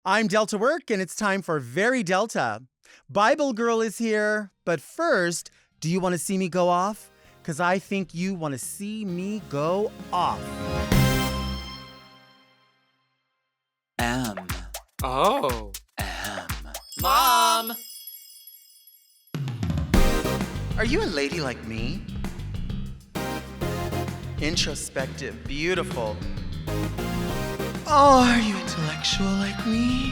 I'm Delta Work, and it's time for Very Delta. BibleGirl is here, but first, do you want to see me go off? Because I think you want to see me go off. Oh. Mom! Are you a lady like me? Introspective, beautiful. Oh, are you intellectual like me?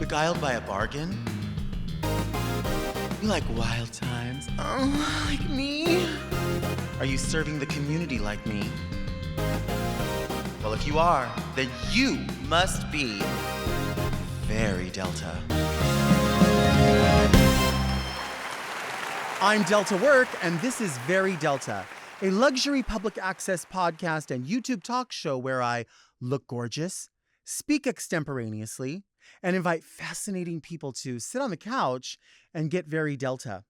Beguiled by a bargain? You like wild times? Oh, like me? Are you serving the community like me? Well, if you are, then you must be very Delta. I'm Delta Work, and this is Very Delta, a luxury public access podcast and YouTube talk show where I look gorgeous, speak extemporaneously, and invite fascinating people to sit on the couch and get very Delta.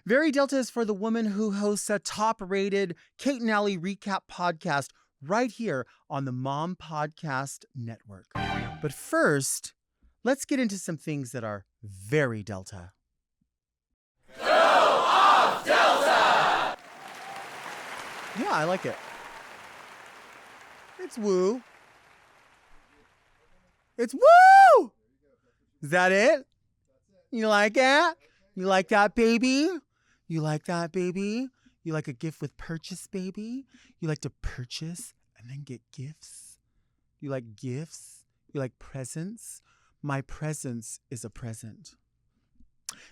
Very Delta is for the woman who hosts a top-rated Kate and Allie recap podcast right here on the Mom Podcast Network. But first, let's get into some things that are very Delta. Go off, Delta! Yeah, I like it. It's woo. It's woo! Is that it? You like that? You like that, baby? You like that, baby? You like a gift with purchase, baby? You like to purchase and then get gifts? You like gifts? You like presents? My presence is a present.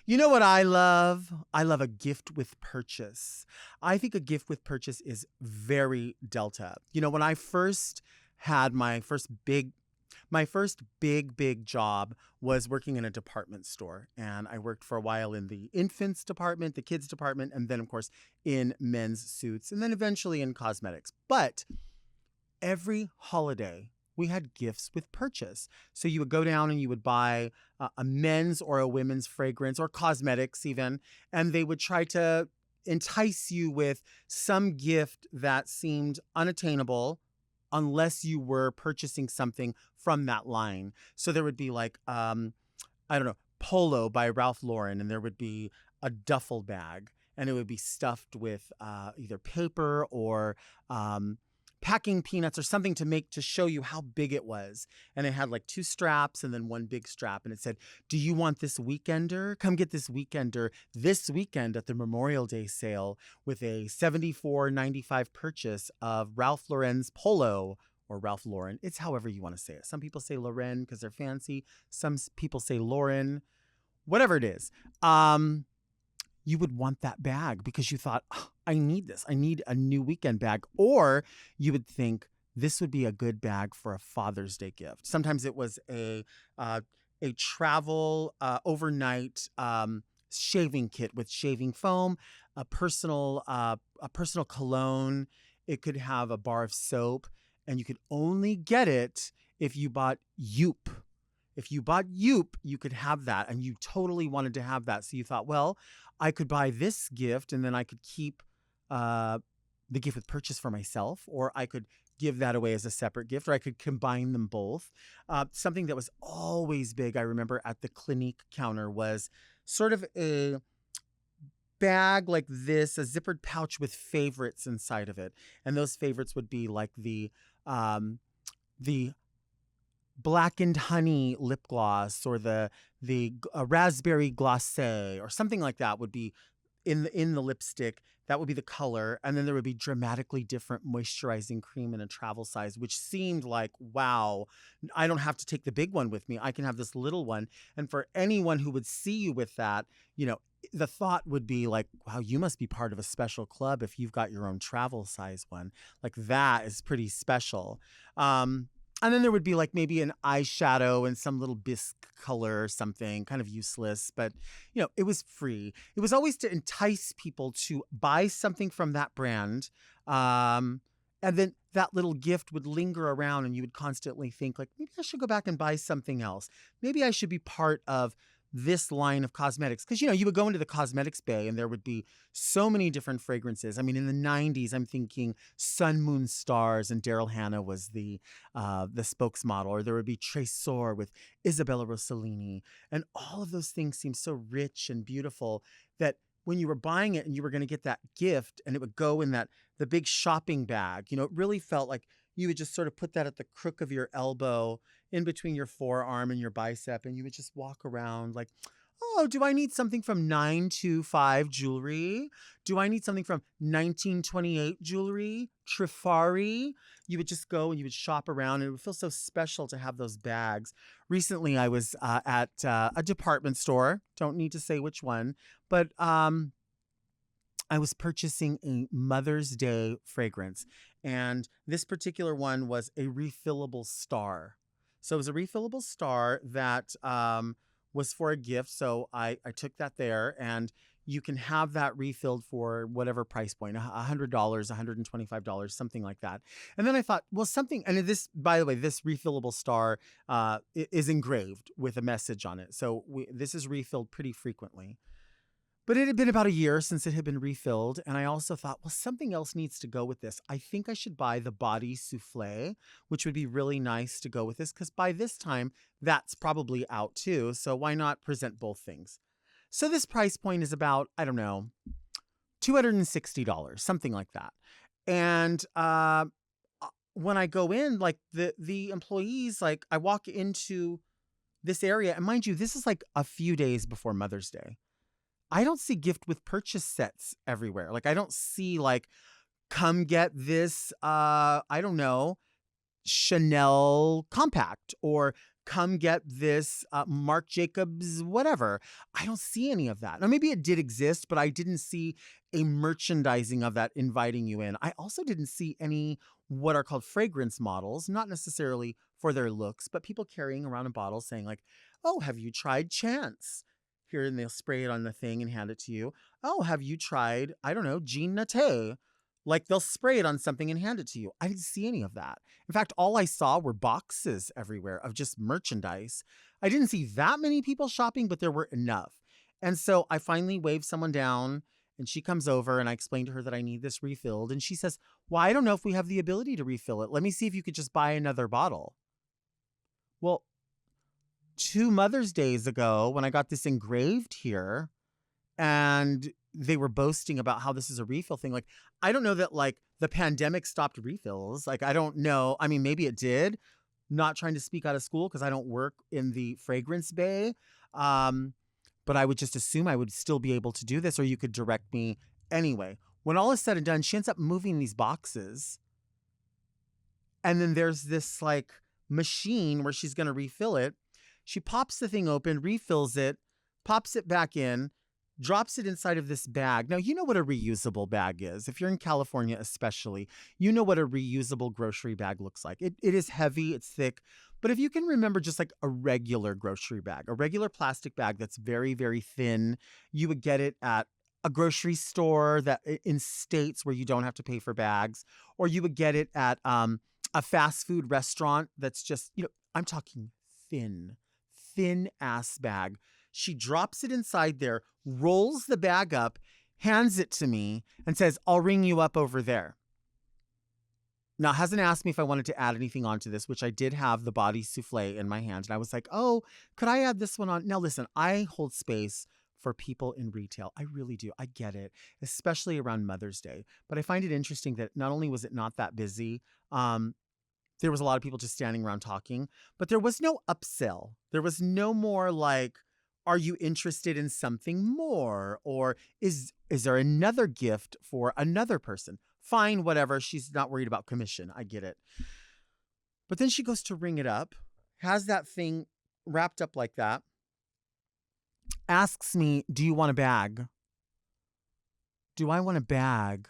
You know what I love? I love a gift with purchase. I think a gift with purchase is very Delta. You know, when I first had my first big job was working in a department store. And I worked for a while in the infants department, the kids department, and then, of course, in men's suits, and then eventually in cosmetics. But every holiday, we had gifts with purchase. So you would go down and you would buy a men's or a women's fragrance or cosmetics even, and they would try to entice you with some gift that seemed unattainable unless you were purchasing something from that line. So there would be like, Polo by Ralph Lauren, and there would be a duffel bag, and it would be stuffed with either paper or packing peanuts or something to show you how big it was. And it had like two straps and then one big strap. And it said, do you want this weekender? Come get this weekender this weekend at the Memorial Day sale with a $74.95 purchase of Ralph Lauren's Polo or Ralph Lauren. It's however you want to say it. Some people say Lauren because they're fancy. Some people say Lauren, whatever it is. You would want that bag because you thought, oh, I need this. I need a new weekend bag. Or you would think this would be a good bag for a Father's Day gift. Sometimes it was a travel overnight shaving kit with shaving foam, a personal cologne. It could have a bar of soap, and you could only get it if you bought Yoop. If you bought Yoop, you could have that, and you totally wanted to have that. So you thought, well, I could buy this gift, and then I could keep the gift with purchase for myself, or I could give that away as a separate gift, or I could combine them both. Something that was always big, I remember, at the Clinique counter was sort of a bag like this, a zippered pouch with favorites inside of it. And those favorites would be like the blackened honey lip gloss or the raspberry glacé or something like that would be in the lipstick. That would be the color. And then there would be dramatically different moisturizing cream in a travel size, which seemed like, wow, I don't have to take the big one with me. I can have this little one. And for anyone who would see you with that, you know, the thought would be like, wow, you must be part of a special club if you've got your own travel size one. Like that is pretty special. And then there would be like maybe an eyeshadow and some little bisque color or something, kind of useless, but you know, it was free. It was always to entice people to buy something from that brand. And then that little gift would linger around and you would constantly think like, maybe I should go back and buy something else. Maybe I should be part of this line of cosmetics. Because, you would go into the cosmetics bay and there would be so many different fragrances. I mean, in the 90s, I'm thinking Sun, Moon, Stars, and Daryl Hannah was the spokesmodel. Or there would be Tresor with Isabella Rossellini. And all of those things seem so rich and beautiful that when you were buying it and you were going to get that gift and it would go in the big shopping bag, it really felt like you would just sort of put that at the crook of your elbow in between your forearm and your bicep, and you would just walk around like, oh, do I need something from 925 jewelry? Do I need something from 1928 jewelry? Trifari? You would just go and you would shop around, and it would feel so special to have those bags. Recently, I was at a department store. Don't need to say which one, but I was purchasing a Mother's Day fragrance, and this particular one was a refillable star. So it was a refillable star that was for a gift. So I took that there, and you can have that refilled for whatever price point, $100, $125, something like that. And then I thought, well, and this, by the way, this refillable star is engraved with a message on it. So this is refilled pretty frequently. But it had been about a year since it had been refilled, and I also thought, well, something else needs to go with this. I think I should buy the body souffle, which would be really nice to go with this, because by this time, that's probably out too, so why not present both things? So this price point is about, I don't know, $260, something like that. And when I go in, like the employees, like I walk into this area, and mind you, this is like a few days before Mother's Day. I don't see gift with purchase sets everywhere. Like I don't see like, come get this, I don't know, Chanel compact, or come get this Marc Jacobs, whatever. I don't see any of that. Now, maybe it did exist, but I didn't see a merchandising of that inviting you in. I also didn't see any what are called fragrance models, not necessarily for their looks, but people carrying around a bottle saying like, oh, have you tried Chance? Here, and they'll spray it on the thing and hand it to you. Oh, have you tried, I don't know, Jean Naté? Like they'll spray it on something and hand it to you. I didn't see any of that. In fact, all I saw were boxes everywhere of just merchandise. I didn't see that many people shopping, but there were enough. And so I finally waved someone down, and she comes over, and I explained to her that I need this refilled. And she says, well, I don't know if we have the ability to refill it. Let me see if you could just buy another bottle. Well, 2 Mother's Days ago, when I got this engraved here, and they were boasting about how this is a refill thing. Like, I don't know that like the pandemic stopped refills. Like, I don't know. I mean, maybe it did. Not trying to speak out of school because I don't work in the fragrance bay. But I would just assume I would still be able to do this, or you could direct me anyway. When all is said and done, she ends up moving these boxes. And then there's this like machine where she's going to refill it. She pops the thing open, refills it, pops it back in, drops it inside of this bag. Now, you know what a reusable bag is. If you're in California especially, you know what a reusable grocery bag looks like. It is heavy, it's thick. But if you can remember just like a regular grocery bag, a regular plastic bag that's very, very thin, you would get it at a grocery store that in states where you don't have to pay for bags, or you would get it at a fast food restaurant that's just, I'm talking thin ass bag. She drops it inside there, rolls the bag up, hands it to me, and says, I'll ring you up over there. Now, hasn't asked me if I wanted to add anything onto this, which I did have the body souffle in my hand. And I was like, oh, could I add this one on? Now, listen, I hold space for people in retail. I really do. I get it, especially around Mother's Day. But I find it interesting that not only was it not that busy, there was a lot of people just standing around talking, but there was no upsell. There was no more like, are you interested in something more? Or is there another gift for another person? Fine, whatever. She's not worried about commission. I get it. But then she goes to ring it up, has that thing wrapped up like that, asks me, do you want a bag? Do I want a bag?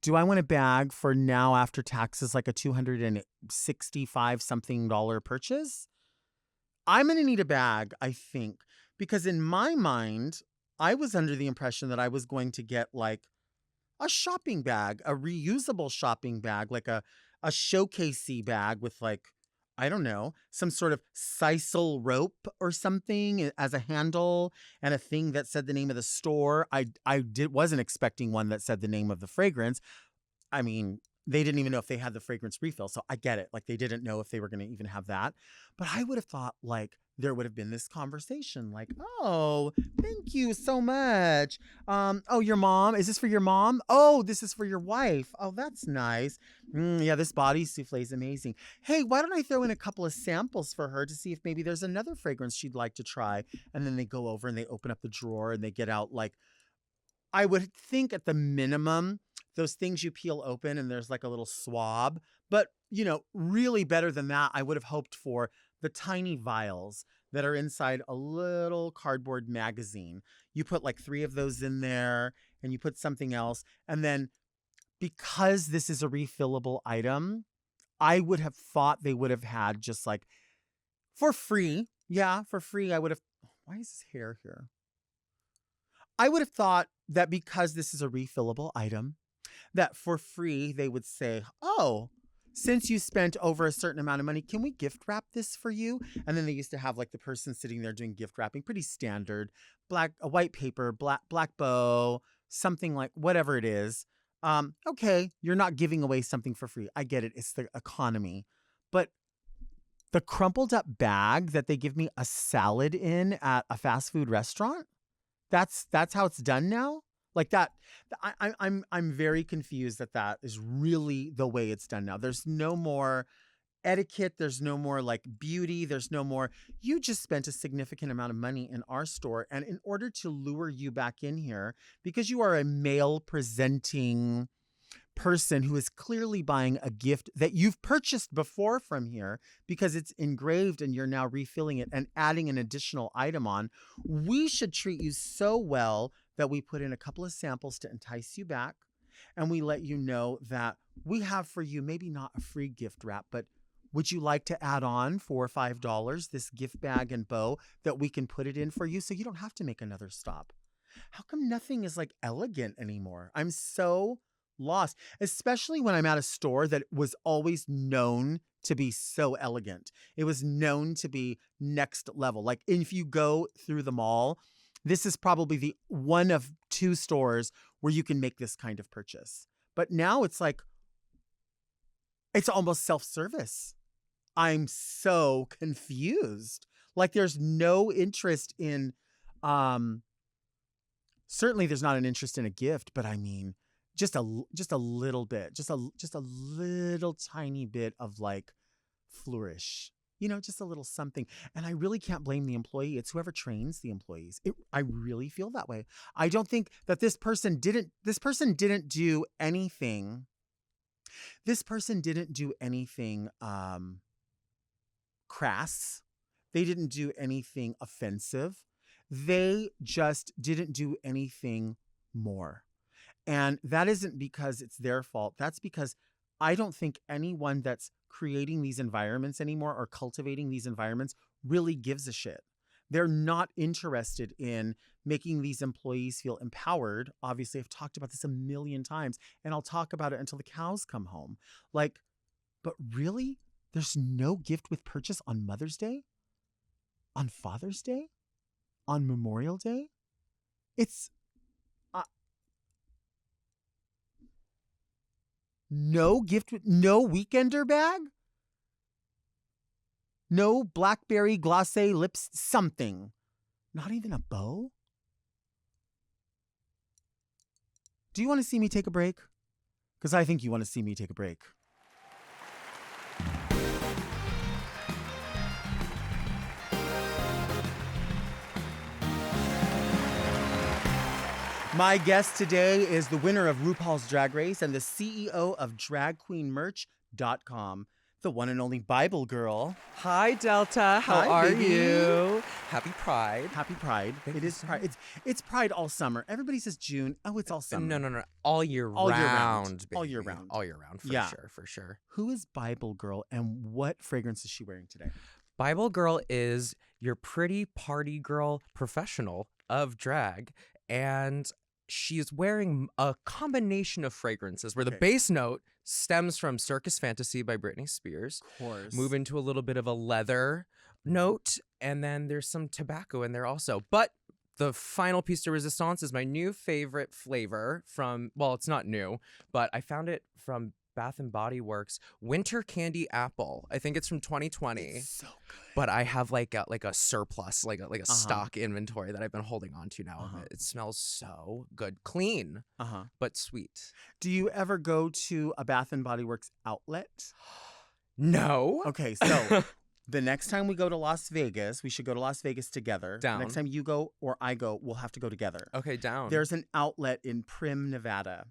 Do I want a bag for now after taxes like a $265 something purchase? I'm going to need a bag, I think, because in my mind, I was under the impression that I was going to get like a shopping bag, a reusable shopping bag, like a showcasey bag with like I don't know, some sort of sisal rope or something as a handle and a thing that said the name of the store. Wasn't expecting one that said the name of the fragrance. I mean, they didn't even know if they had the fragrance refill. So I get it. Like they didn't know if they were going to even have that. But I would have thought like there would have been this conversation like, oh, thank you so much. Oh, your mom, is this for your mom? Oh, this is for your wife. Oh, that's nice. Yeah, this body souffle is amazing. Hey, why don't I throw in a couple of samples for her to see if maybe there's another fragrance she'd like to try? And then they go over and they open up the drawer and they get out like, I would think at the minimum, those things you peel open and there's like a little swab. But, you know, really better than that, I would have hoped for the tiny vials that are inside a little cardboard magazine. You put like 3 of those in there and you put something else. And then because this is a refillable item, I would have thought they would have had just like for free. Yeah, for free. I would have. Why is his hair here? I would have thought that because this is a refillable item, that for free they would say, oh, since you spent over a certain amount of money, can we gift wrap this for you? And then they used to have like the person sitting there doing gift wrapping, pretty standard, a white paper, black bow, something like whatever it is. Okay, you're not giving away something for free. I get it. It's the economy. But the crumpled up bag that they give me a salad in at a fast food restaurant, that's how it's done now. Like that, I'm very confused that is really the way it's done now. There's no more etiquette. There's no more like beauty. There's no more. You just spent a significant amount of money in our store, and in order to lure you back in here, because you are a male presenting person who is clearly buying a gift that you've purchased before from here because it's engraved and you're now refilling it and adding an additional item on, we should treat you so well that we put in a couple of samples to entice you back, and we let you know that we have for you maybe not a free gift wrap, but would you like to add on $4 or $5 this gift bag and bow that we can put it in for you so you don't have to make another stop? How come nothing is like elegant anymore? I'm so lost, especially when I'm at a store that was always known to be so elegant. It was known to be next level. Like if you go through the mall, this is probably the one of 2 stores where you can make this kind of purchase. But now it's like, it's almost self-service. I'm so confused. Like there's no interest in, certainly there's not an interest in a gift, but I mean, just a little bit, just a little tiny bit of like flourish, you know, just a little something. And I really can't blame the employee. It's whoever trains the employees. I really feel that way. I don't think that this person didn't do anything. This person didn't do anything crass. They didn't do anything offensive. They just didn't do anything more. And that isn't because it's their fault. That's because I don't think anyone that's creating these environments anymore or cultivating these environments really gives a shit. They're not interested in making these employees feel empowered. Obviously, I've talked about this a million times, and I'll talk about it until the cows come home. Like, but really, there's no gift with purchase on Mother's Day, on Father's Day, on Memorial Day. It's no gift with no weekender bag, no blackberry glacé lips, something. Not even a bow? Do you want to see me take a break? Because I think you want to see me take a break. My guest today is the winner of RuPaul's Drag Race and the CEO of DragQueenMerch.com, the one and only BibleGirl. Hi, Delta. How Hi, are baby. you? Happy Pride. Happy Pride. It is Pride. It's Pride all summer. Everybody says June. Oh, it's all summer. No. All year round. All year baby. round. All year round, for sure. Who is BibleGirl and what fragrance is she wearing today? BibleGirl is your pretty party girl professional of drag, and she is wearing a combination of fragrances where the base note stems from Circus Fantasy by Britney Spears. Of course. Move into a little bit of a leather note, and then there's some tobacco in there also. But the final piece de resistance is my new favorite flavor from, well, it's not new, but I found it from Bath and Body Works, Winter Candy Apple. I think it's from 2020. It's so good. But I have like a surplus, like a stock inventory that I've been holding on to now. It smells so good, clean, but sweet. Do you ever go to a Bath and Body Works outlet? No. Okay, so the next time we go to Las Vegas, we should go to Las Vegas together. Down. Next time you go or I go, we'll have to go together. Okay, down. There's an outlet in Prim, Nevada.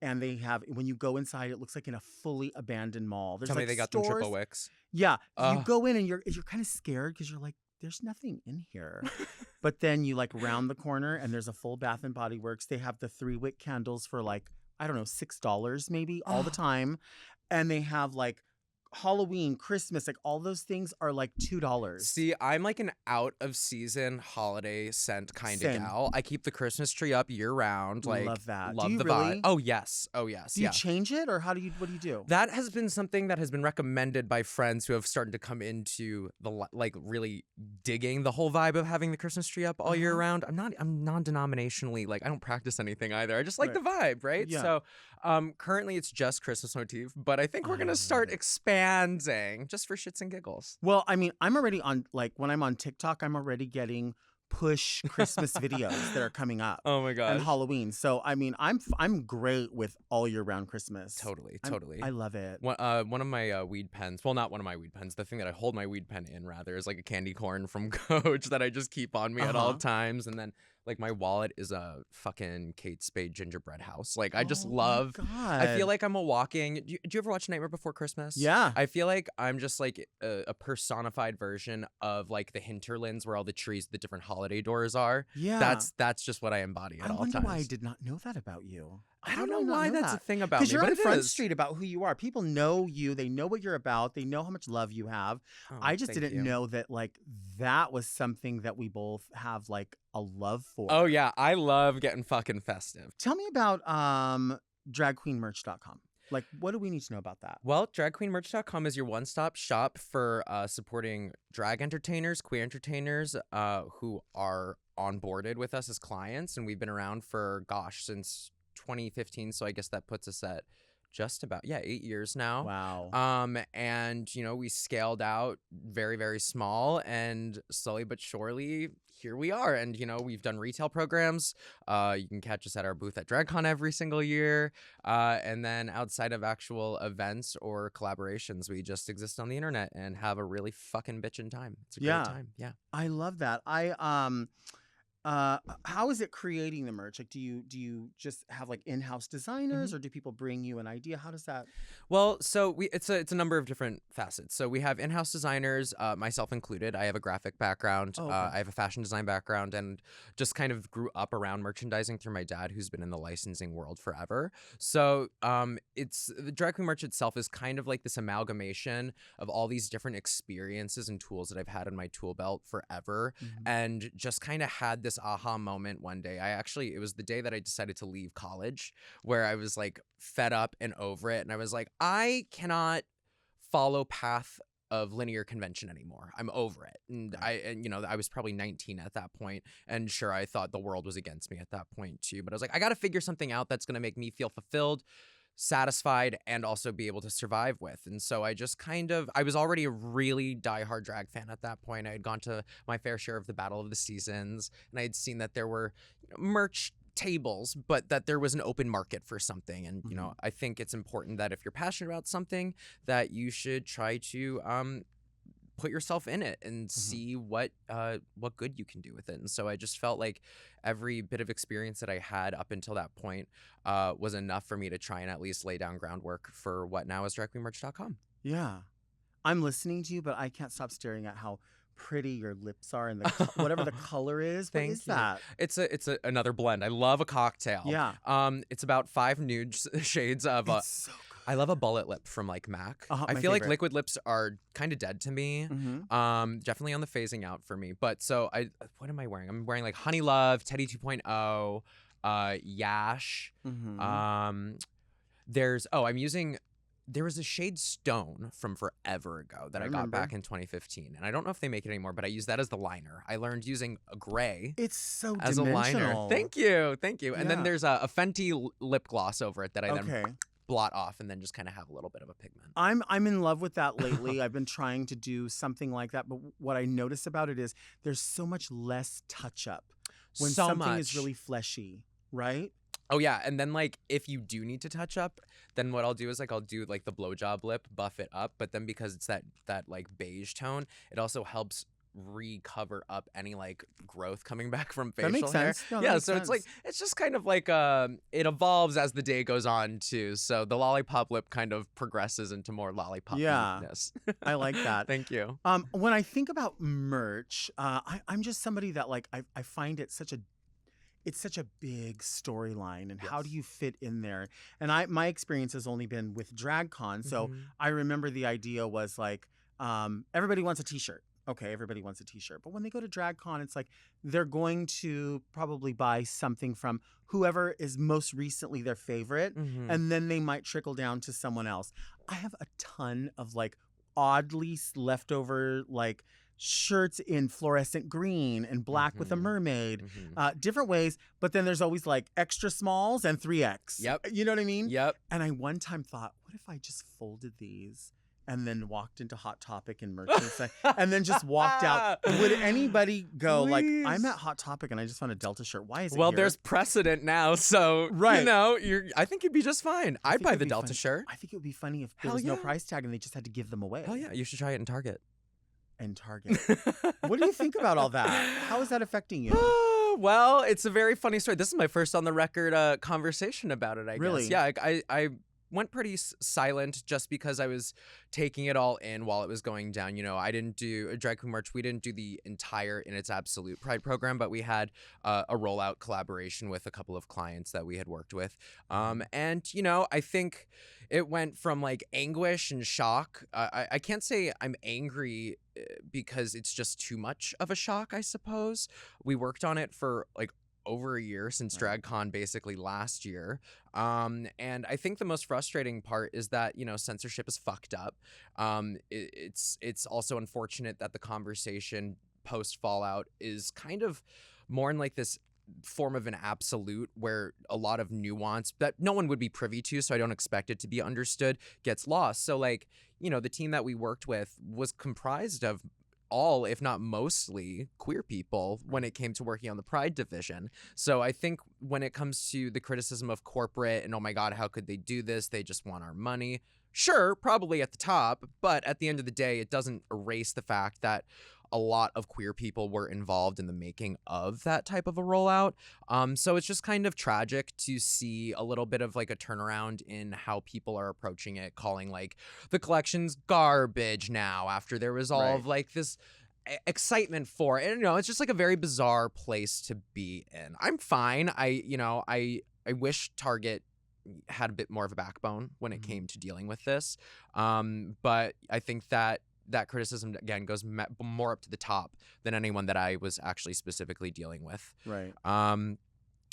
And they have, when you go inside, it looks like in a fully abandoned mall. There's Tell me like they got stores. them triple wicks. Yeah. You go in and you're kind of scared because you're like, there's nothing in here. But then you like round the corner and there's a full Bath and Body Works. They have the 3-wick candles for like, I don't know, $6 maybe all the time. And they have like Halloween, Christmas, like all those things are like $2. See, I'm like an out of season holiday scent kind of Same. gal. I keep the Christmas tree up year round. Like, Love that. Love Do you the really? vibe. Oh yes. Oh yes. Do you change it or what do you do? That has been something that has been recommended by friends who have started to come into the like really digging the whole vibe of having the Christmas tree up all year round. I'm non-denominationally, like I don't practice anything either. I just like the vibe, right? Yeah. So currently it's just Christmas motif, but I think we're gonna start expanding just for shits and giggles. Well, I mean, I'm already on, like when I'm on TikTok, I'm already getting push Christmas videos that are coming up. Oh my gosh. And Halloween. So I mean, I'm great with all year round Christmas. Totally. I love it. One of my weed pens, well, not one of my weed pens, the thing that I hold my weed pen in rather is like a candy corn from Coach that I just keep on me at all times. And then like my wallet is a fucking Kate Spade gingerbread house. Like I just love, I feel like I'm a walking, do you ever watch Nightmare Before Christmas? Yeah. I feel like I'm just like a personified version of like the hinterlands where all the trees, the different holiday doors are. Yeah. That's just what I embody at all I wonder times. why I did not know that about you. I How don't did know not why know that's that? a thing about me, Because you're but on it Front is. Street about who you are. People know you. They know what you're about. They know how much love you have. Oh, I just thank didn't you. know that like that was something that we both have like a love for. Oh yeah, I love getting fucking festive. Tell me about dragqueenmerch.com. Like, what do we need to know about that? Well, dragqueenmerch.com is your one-stop shop for supporting drag entertainers, queer entertainers who are onboarded with us as clients. And we've been around for, since 2015. So I guess that puts us at just about 8 years now. Wow. And we scaled out very, very small, and slowly but surely here we are. And we've done retail programs. You can catch us at our booth at DragCon every single year. And then outside of actual events or collaborations, we just exist on the internet and have a really fucking bitchin' time. It's a great time. Yeah. I love that. How is it creating the merch? Like, do you just have like in-house designers, or do people bring you an idea? How does that? Well, so it's a number of different facets. So we have in-house designers, myself included. I have a graphic background. Oh, okay. I have a fashion design background, and just kind of grew up around merchandising through my dad, who's been in the licensing world forever. So it's the drag queen merch itself is kind of like this amalgamation of all these different experiences and tools that I've had in my tool belt forever, and just kind of had this aha moment one day. It was the day that I decided to leave college, where I was like fed up and over it, and I was like, I cannot follow path of linear convention anymore. I'm over it. And I was probably 19 at that point, and sure, I thought the world was against me at that point too, but I was like, I got to figure something out that's going to make me feel fulfilled, satisfied, and also be able to survive with. And so I just I was already a really diehard drag fan at that point. I had gone to my fair share of the Battle of the Seasons, and I had seen that there were merch tables, but that there was an open market for something. And I think it's important that if you're passionate about something, that you should try to put yourself in it and see what good you can do with it. And so I just felt like every bit of experience that I had up until that point was enough for me to try and at least lay down groundwork for what now is dragqueenmerch.com. Yeah, I'm listening to you, but I can't stop staring at how pretty your lips are and whatever the color is. What is that? It's another blend. I love a cocktail. Yeah. It's about 5 nude shades of. It's so good. I love a bullet lip from like MAC. I my feel like favorite. liquid lips are kind of dead to me. Definitely on the phasing out for me. But so what am I wearing? I'm wearing like Honey Love, Teddy 2.0, Yash. There was a shade Stone from forever ago that I got remember. back in 2015. And I don't know if they make it anymore, but I use that as the liner. I learned using a gray It's so as a liner. dimensional. Thank you. And then Yeah. there's a Fenty lip gloss over it that I then Okay. blot off and then just kind of have a little bit of a pigment. I'm in love with that lately. I've been trying to do something like that, but what I notice about it is there's so much less touch up when So something much. is really fleshy, right? Oh yeah, and then like if you do need to touch up, then what I'll do is like I'll do like the blowjob lip, buff it up, but then because it's that like beige tone, it also helps recover up any like growth coming back from facial That makes hair. sense. No, that Yeah, makes so it's like sense. it's just kind of like it evolves as the day goes on too. So the lollipop lip kind of progresses into more lollipop-ness. I like that. Thank you. When I think about merch, I'm just somebody that like I find it such a big storyline, and how do Yes. you fit in there? And my experience has only been with DragCon, so Mhm. I remember the idea was like everybody wants a T-shirt. Okay, everybody wants a T-shirt, but when they go to DragCon, it's like they're going to probably buy something from whoever is most recently their favorite, Mhm. and then they might trickle down to someone else. I have a ton of like oddly leftover like shirts in fluorescent green and black with a Mhm. mermaid, Mhm. different ways. But then there's always like extra smalls and 3X. Yep. You know what I mean? Yep. And I one time thought, what if I just folded these and then walked into Hot Topic and merchants and then just walked out? Would anybody go like, I'm at Please. Hot Topic and I just found a Delta shirt. Why is it Well, here? there's precedent now, so Right. you know, I think you'd be just fine. I I'd think buy it'd the be Delta fun- shirt. I think it would be funny if there Hell was no yeah. price tag and they just had to give them away. Hell yeah, you should try it in Target. And Target. What do you think about all that? How is that affecting you? Well, it's a very funny story. This is my first on the record conversation about it, I Really? guess. Yeah, I went pretty silent just because I was taking it all in while it was going down. You know, I didn't do a drag queen march. We didn't do the entire In Its Absolute Pride program, but we had a rollout collaboration with a couple of clients that we had worked with. And, you know, I think it went from like anguish and shock. I can't say I'm angry because it's just too much of a shock, I suppose. We worked on it for like over a year since Right. DragCon basically last year. And I think the most frustrating part is that, you know, censorship is fucked up. It's also unfortunate that the conversation post Fallout is kind of more in like this form of an absolute where a lot of nuance that no one would be privy to, so I don't expect it to be understood, gets lost. So like, you know, the team that we worked with was comprised of all, if not mostly, queer people when it came to working on the Pride division. So I think when it comes to the criticism of corporate and, oh my God, how could they do this? They just want our money. Sure, probably at the top, but at the end of the day, it doesn't erase the fact that a lot of queer people were involved in the making of that type of a rollout. So it's just kind of tragic to see a little bit of like a turnaround in how people are approaching it, calling like the collection's garbage now after there was all of like this excitement for it. And, you know, it's just like a very bizarre place to be in. I'm fine. I wish Target had a bit more of a backbone when it came to dealing with this. But I think that criticism again goes more up to the top than anyone that I was actually specifically dealing with. Right.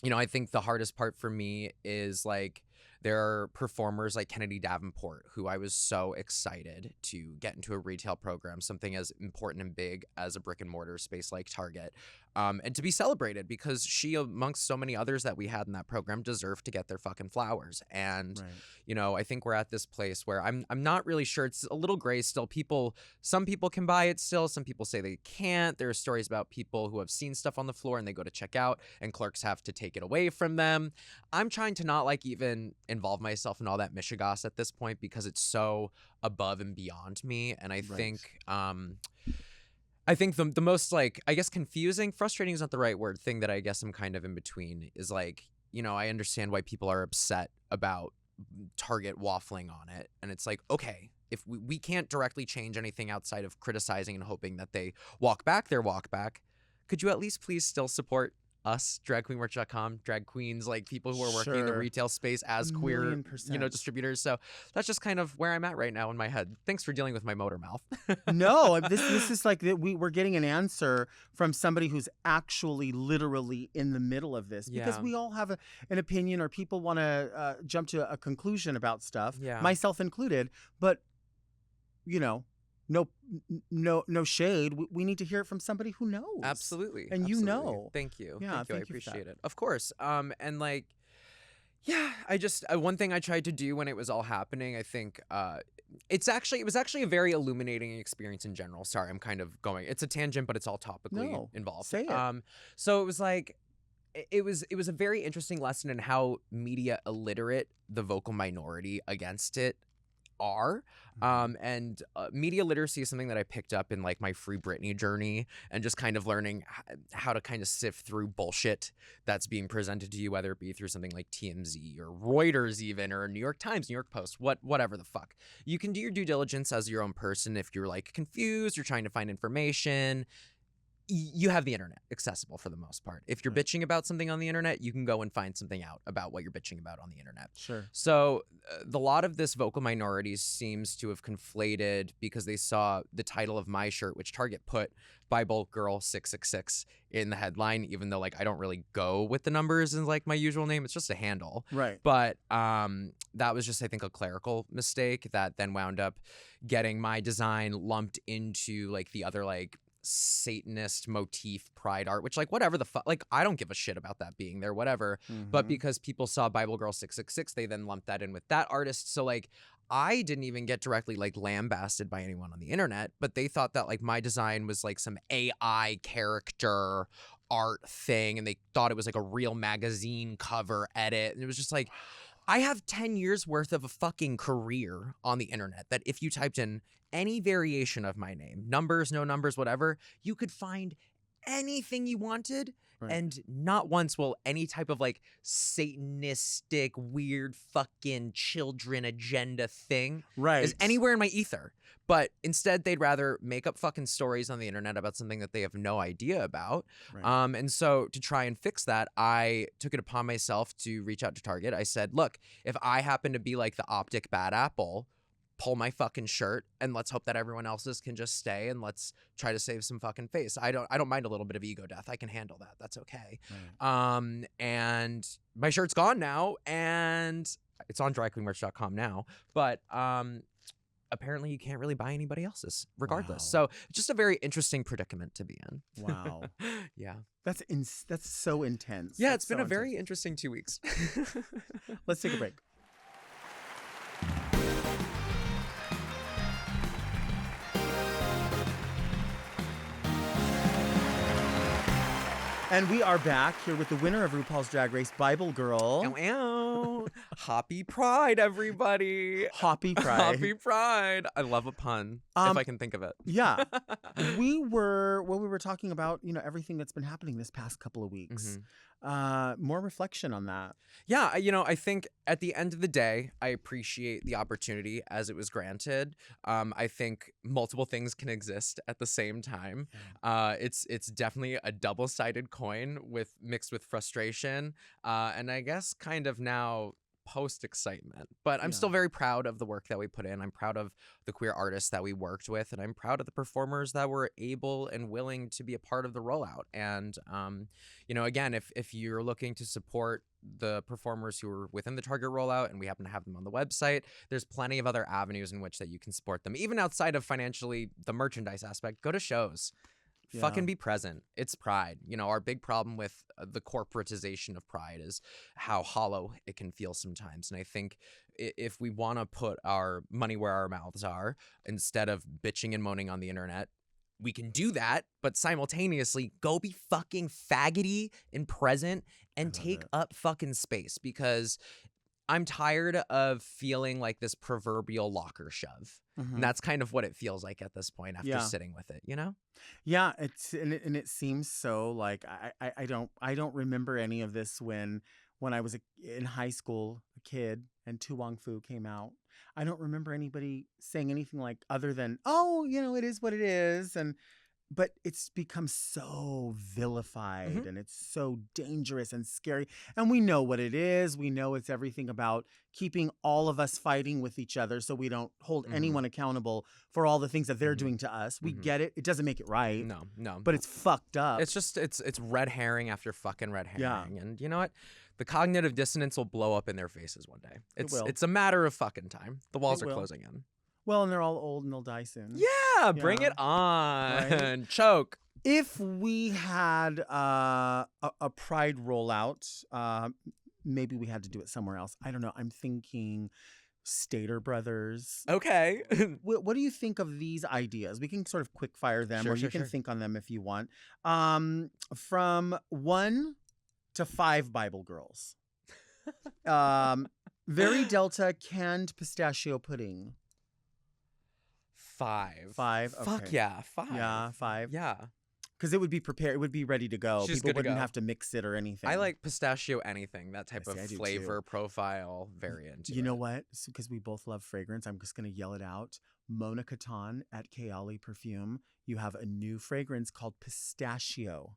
You know, I think the hardest part for me is like there are performers like Kennedy Davenport, who I was so excited to get into a retail program, something as important and big as a brick and mortar space like Target, and to be celebrated because she, amongst so many others that we had in that program, deserved to get their fucking flowers. And Right. you know, I think we're at this place where I'm not really sure. It's a little gray still. Some people can buy it still. Some people say they can't. There are stories about people who have seen stuff on the floor and they go to check out and clerks have to take it away from them. I'm trying to not like even involve myself in all that mishigas at this point because it's so above and beyond me. And I think the most like, I guess confusing, frustrating is not the right word, thing that I guess I'm kind of in between is like, you know, I understand why people are upset about Target waffling on it. And it's like, okay, if we can't directly change anything outside of criticizing and hoping that they walk back their walk back, could you at least please still support us, dragqueenmerch.com, drag queens, like people who are working in the Sure. retail space as queer, 1,000,000%. distributors. So that's just kind of where I'm at right now in my head. Thanks for dealing with my motor mouth. No, this is like that we're getting an answer from somebody who's actually literally in the middle of this, because Yeah. we all have an opinion, or people want to jump to a conclusion about stuff, Yeah. myself included. But no shade. We need to hear it from somebody who knows. Absolutely. And absolutely. you know. Thank you. Yeah, I thank you for that. appreciate it. Of course. And like, yeah, I just one thing I tried to do when it was all happening, I think it was actually a very illuminating experience in general. Sorry, I'm kind of going. It's a tangent, but it's all topically No, involved. say it. So it was like it was a very interesting lesson in how media illiterate the vocal minority against it are. And media literacy is something that I picked up in like my Free Britney journey, and just kind of learning how to kind of sift through bullshit that's being presented to you, whether it be through something like TMZ or Reuters even, or New York Times, New York Post, whatever the fuck. You can do your due diligence as your own person. If you're like confused, you're trying to find information, you have the internet accessible for the most part. If you're Right. bitching about something on the internet, you can go and find something out about what you're bitching about on the internet. Sure. So the lot of this vocal minorities seems to have conflated because they saw the title of my shirt, which Target put BibleGirl 666 in the headline, even though like I don't really go with the numbers in like my usual name. It's just a handle. Right. But that was just, I think, a clerical mistake that then wound up getting my design lumped into like the other like Satanist motif pride art, which like whatever the fuck, like I don't give a shit about that being there, whatever. But Mhm. because people saw Bible Girl 666, they then lumped that in with that artist. So like I didn't even get directly like lambasted by anyone on the internet, but they thought that like my design was like some AI character art thing, and they thought it was like a real magazine cover edit. And it was just like, I have 10 years worth of a fucking career on the internet that if you typed in any variation of my name, numbers, no numbers, whatever, you could find anything you wanted. Right. And not once will any type of like satanistic, weird fucking children agenda thing Right. is anywhere in my ether. But instead, they'd rather make up fucking stories on the internet about something that they have no idea about. Right. And so to try and fix that, I took it upon myself to reach out to Target. I said, look, if I happen to be like the optic bad apple, pull my fucking shirt and let's hope that everyone else's can just stay, and let's try to save some fucking face. I don't mind a little bit of ego death. I can handle that. That's okay. Right. And my shirt's gone now, and it's on dragqueenmerch.com now. But apparently you can't really buy anybody else's regardless. Wow. So just a very interesting predicament to be in. Wow. Yeah. That's so intense. Yeah, That's it's been so a very intense. interesting 2 weeks. Let's take a break. And we are back here with the winner of RuPaul's Drag Race, Bible Girl. Ow, ow. Happy Pride, everybody. Hoppy Pride. Happy Pride. I love a pun, if I can think of it. Yeah. we were talking about, everything that's been happening this past couple of weeks. More reflection on that. Yeah, I think at the end of the day, I appreciate the opportunity as it was granted. I think multiple things can exist at the same time. It's definitely a double-sided coin mixed with frustration, and I guess kind of now post-excitement. But I'm still very proud of the work that we put in. I'm proud of the queer artists that we worked with, and I'm proud of the performers that were able and willing to be a part of the rollout. And again, if you're looking to support the performers who are within the Target rollout, and we happen to have them on the website, there's plenty of other avenues in which that you can support them, even outside of financially the merchandise aspect. Go to shows. Yeah. Fucking be present. It's Pride. Our big problem with the corporatization of Pride is how hollow it can feel sometimes. And I think if we want to put our money where our mouths are, instead of bitching and moaning on the internet, we can do that, but simultaneously go be fucking faggoty and present and take up fucking space, because I'm tired of feeling like this proverbial locker shove. And that's kind of what it feels like at this point after sitting with it, Yeah, it seems so. Like I don't remember any of this when I was in high school, a kid, and Tu Wong Fu came out. I don't remember anybody saying anything like other than, oh, it is what it is, and but it's become so vilified and it's so dangerous and scary. And we know what it is. We know it's everything about keeping all of us fighting with each other so we don't hold anyone accountable for all the things that they're doing to us. We get it. It doesn't make it right. No. But it's fucked up. It's just it's red herring after fucking red herring. Yeah. And you know what? The cognitive dissonance will blow up in their faces one day. will. It's a matter of fucking time. The walls It are will. closing in. Well, and they're all old and they'll die soon. Yeah, bring Yeah. it on. Right? Choke. If we had a Pride rollout, maybe we had to do it somewhere else. I don't know. I'm thinking Stater Brothers. Okay. What do you think of these ideas? We can sort of quick fire them, Sure, or you sure, can sure. think on them if you want. From 1 to 5 Bible Girls. Very Delta canned pistachio pudding. 5. 5. Okay. Fuck yeah, 5. Yeah, 5. Yeah. Because it would be prepared. It would be ready to go. She's People good to wouldn't go. have to mix it or anything. I like pistachio anything. That type I of see, I do too. flavor profile, very into You it. know what? Because we both love fragrance, I'm just going to yell it out. Mona Katan at Kayali Perfume, you have a new fragrance called Pistachio.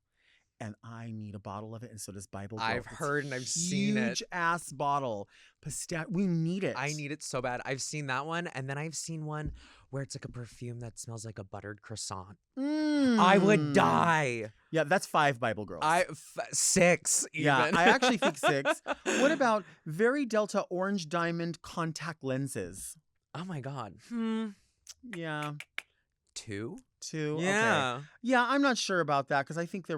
And I need a bottle of it, and so does BibleGirl. I've It's heard and I've seen it. Huge ass bottle. We need it. I need it so bad. I've seen that one, and then I've seen one where it's like a perfume that smells like a buttered croissant. I would die. Yeah, that's 5 Bible Girls. 6 even. Yeah, I actually think 6. What about Very Delta Orange Diamond contact lenses? Oh my god. Yeah. 2? 2. Yeah. Okay. Yeah, I'm not sure about that because I think that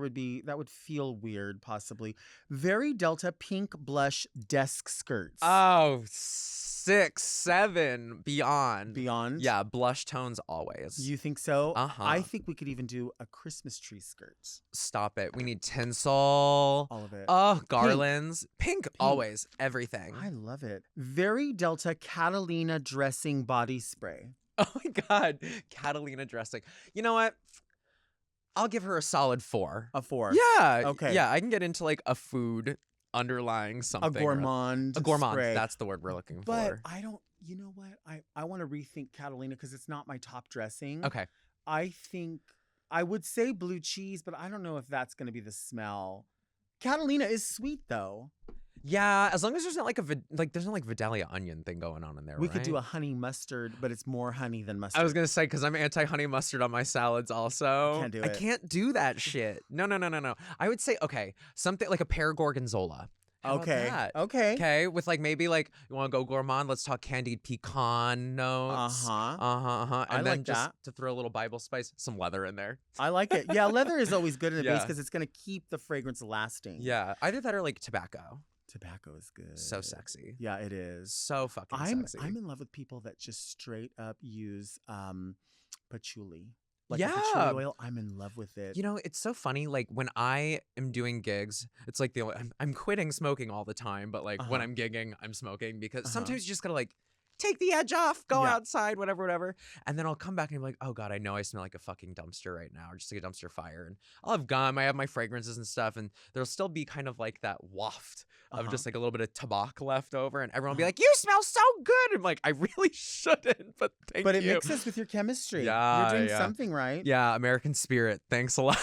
would feel weird possibly. Very Delta pink blush desk skirts. Oh, 6, 7, beyond. Beyond? Yeah, blush tones always. You think so? Uh-huh. I think we could even do a Christmas tree skirt. Stop it. We need tinsel. All of it. Oh, garlands. Pink, always. Everything. I love it. Very Delta Catalina dressing body spray. Oh my god. Catalina dressing. You know what? I'll give her a solid 4. A 4. Yeah. Okay. Yeah, I can get into like a food underlying something. A gourmand. A gourmand. spray. That's the word we're looking But for. I don't, you know what? I want to rethink Catalina because it's not my top dressing. Okay. I think I would say blue cheese, but I don't know if that's going to be the smell. Catalina is sweet though. Yeah, as long as there's not like there's no like Vidalia onion thing going on in there. We could do a right? honey mustard, but it's more honey than mustard. I was gonna say because I'm anti-honey mustard on my salads. Also, Can't do I it. can't do that shit. No. I would say okay, something like a pear gorgonzola. How about Okay. that? Okay. Okay, with like maybe like you want to go gourmand. Let's talk candied pecan notes. Uh-huh. And I then like just that. to throw a little Bible spice, some leather in there. I like it. Yeah, leather is always good in the base Yeah. because it's going to keep the fragrance lasting. Yeah, either that or like tobacco. Tobacco is good. So sexy. Yeah, it is. So fucking sexy. I'm in love with people that just straight up use patchouli. Like Yeah. the patchouli oil, I'm in love with it. You know, it's so funny. Like when I am doing gigs, it's like I'm quitting smoking all the time, but like when Uh-huh. I'm gigging, I'm smoking because Uh-huh. sometimes you just gotta like take the edge off, go Yeah. outside, whatever. And then I'll come back and be like, oh God, I know I smell like a fucking dumpster right now, or just like a dumpster fire. And I'll have gum, I have my fragrances and stuff, and there'll still be kind of like that waft of Uh-huh. just like a little bit of tobacco left over, and everyone will be Uh-huh. like, you smell so good. I'm like, I really shouldn't, but thank But you. it mixes with your chemistry. Yeah, You're doing yeah. something right. Yeah, American spirit. Thanks a lot.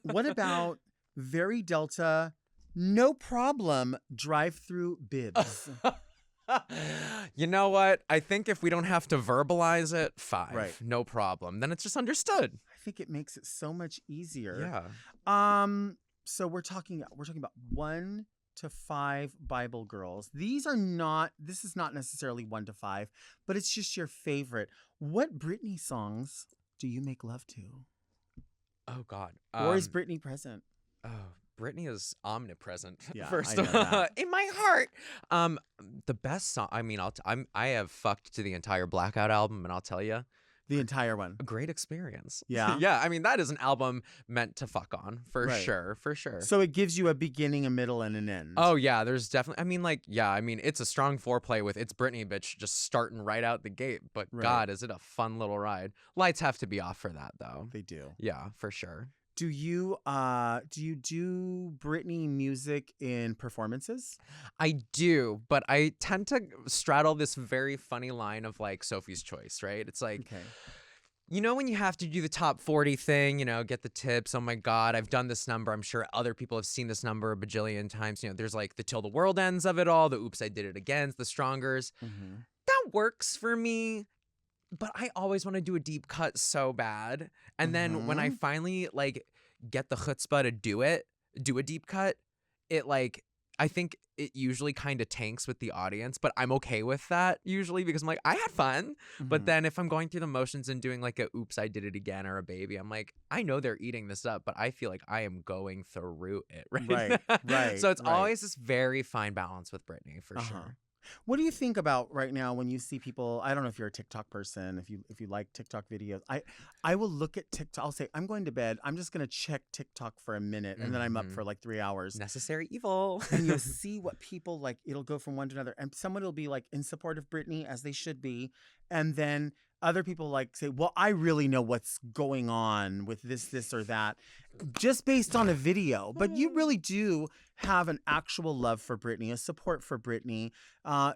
What about Very Delta, no problem, drive-through bibs? You know what? I think if we don't have to verbalize it, 5. Right. No problem. Then it's just understood. I think it makes it so much easier. Yeah. So we're talking about 1 to 5 Bible Girls. This is not necessarily 1 to 5, but it's just your favorite. What Britney songs do you make love to? Oh God. Or is Britney present? Oh, Britney is omnipresent. Yeah, first I of know all, that. in my heart. The best song. I mean, I have fucked to the entire Blackout album, and I'll tell you, The entire one. a great experience. Yeah? Yeah. I mean, that is an album meant to fuck on for Right. sure. For sure. So it gives you a beginning, a middle, and an end. Oh yeah, there's definitely. I mean, it's a strong foreplay with "It's Britney, bitch" just starting right out the gate. But Right. God, is it a fun little ride? Lights have to be off for that though. They do. Yeah, for sure. Do you do Britney music in performances? I do, but I tend to straddle this very funny line of like Sophie's Choice, right? It's like, Okay. You know, when you have to do the top 40 thing, get the tips. Oh my God, I've done this number. I'm sure other people have seen this number a bajillion times. There's like the till the world ends of it all, the oops, I did it again, the strongers. Mm-hmm. That works for me. But I always want to do a deep cut so bad. And then when I finally like get the chutzpah to do a deep cut, it like, I think it usually kind of tanks with the audience, but I'm okay with that usually because I'm like, I had fun. But then if I'm going through the motions and doing like a oops, I did it again or a baby, I'm like, I know they're eating this up, but I feel like I am going through it Right. Right. So it's right. always this very fine balance with Brittany for sure. What do you think about right now when you see people? I don't know if you're a TikTok person, if you like TikTok videos. I will look at TikTok. I'll say, I'm going to bed. I'm just going to check TikTok for a minute, and then I'm up for like 3 hours. Necessary evil. And you'll see what people like. It'll go from one to another, and someone will be like in support of Britney, as they should be, and then other people like say, well, I really know what's going on with this or that, just based on a video. But you really do have an actual love for Britney, a support for Britney.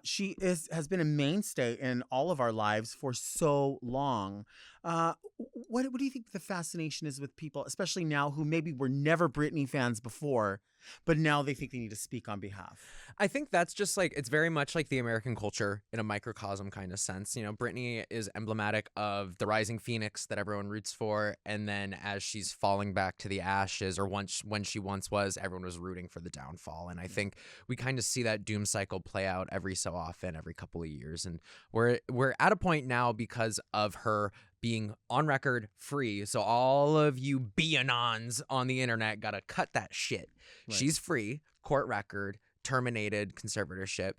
She has been a mainstay in all of our lives for so long. What do you think the fascination is with people, especially now, who maybe were never Britney fans before, but now they think they need to speak on behalf? I think that's just like, it's very much like the American culture in a microcosm kind of sense. Britney is emblematic of the rising phoenix that everyone roots for. And then as she's falling back to the ashes, or when she once was, everyone was rooting for the downfall. And I think we kind of see that doom cycle play out every so often, every couple of years. And we're at a point now because of her being on record free. So all of you Beanons on the internet got to cut that shit. Right. She's free, court record, terminated conservatorship.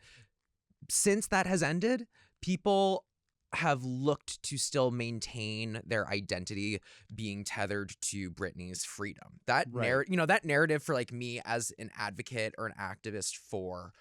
Since that has ended, people have looked to still maintain their identity being tethered to Britney's freedom. That that narrative for like me as an advocate or an activist for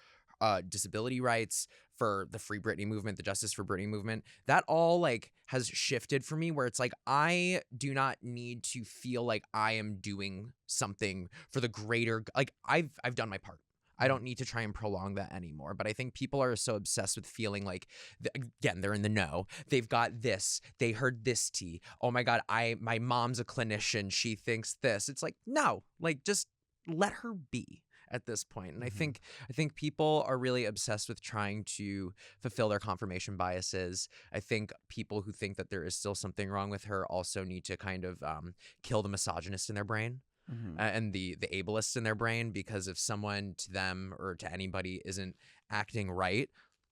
disability rights, for the Free Britney movement, the Justice for Britney movement, that all like has shifted for me, where it's like, I do not need to feel like I am doing something for the greater, like I've done my part. I don't need to try and prolong that anymore. But I think people are so obsessed with feeling like, again, they're in the know. They've got this. They heard this tea. Oh my God, my mom's a clinician. She thinks this. It's like, no, like just let her be at this point. And I think people are really obsessed with trying to fulfill their confirmation biases. I think people who think that there is still something wrong with her also need to kind of kill the misogynist in their brain. And the ableist in their brain, because if someone to them or to anybody isn't acting right,